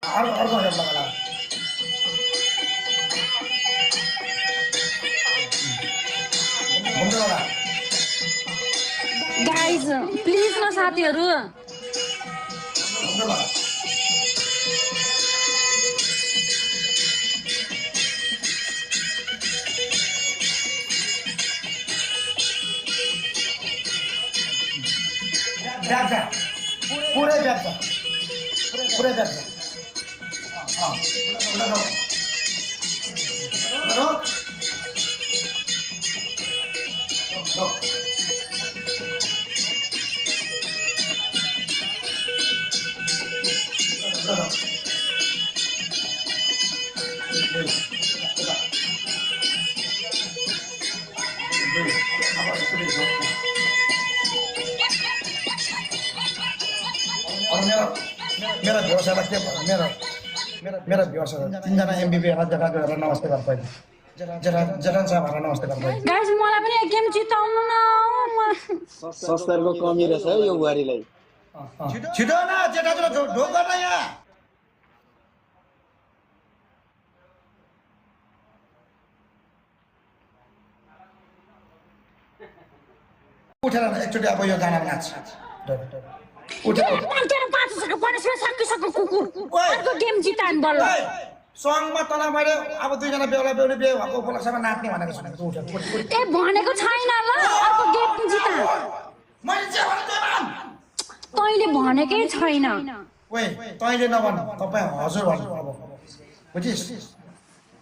अर्को लगाला guys please न साथीहरू पूरे पूरे मेरा व्यवसायलाई के मेरा व्यवसाय 3 जना एमबीबी जग्गा गएर नमस्ते गर्छ जगन साहबहरुलाई नमस्ते गर्छ गाइज मलाई पनि एक गेम जिताउनु न संस्कारको कमी रहेछ यो बुहारीलाई छिटो न जेठाजुले ढोक गर्न यहाँ उठेर एकचोटि अब यो गाना नाच अर्को गेम जिताउनु बल्ल सङमा तल मैले अब 2 जना बेहुला बेहुली बिहे भएको उपलक्ष्यमा नाच्ने भनेको सुनेको उठ ए भनेको छैन ल अर्को गेम जिता मैले जे भने त्यही मान तैले भनेकै छैन ओइ तैले नभन तपाई हजुर भन्नु अब बुझिस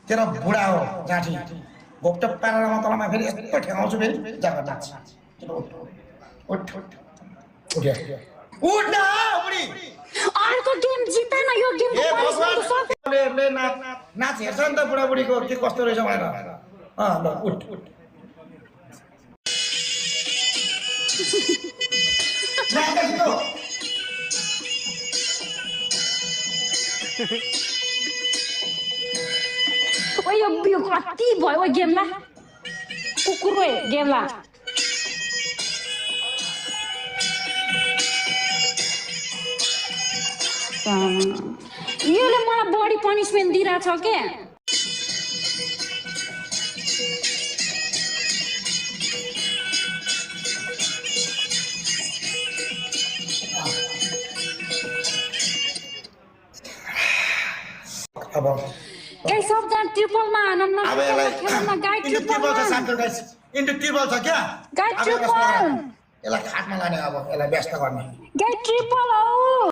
तेरो बुढा हो जाठी घोप्ट पारेरमा तलमा फेरि यस्तो ठेगाउँछु फेरि जग्गा नाच उठ उठ न बुढी अर्को गेम जिता न यो गेम ए भगवान नाच हेर्छ नि त बुढाबुढीको के कस्तो रहेछ भनेर ल उठ ओ यो कति भयो ओ गेमला कुकुर हो गेमला योले मलाई बडी पनिशमेन्ट दिइरहेछ के अब गाइस सबजना ट्रिपलमा हानम न अब यसलाई खेलमा गाइड इन्टु ट्रिपल छ सान्तो गाइस इन्टु ट्रिपल छ क्या गाइड ट्रिपल यसलाई खाटमा लाने अब यसलाई व्यस्त गर्ने गाइड ट्रिपल हो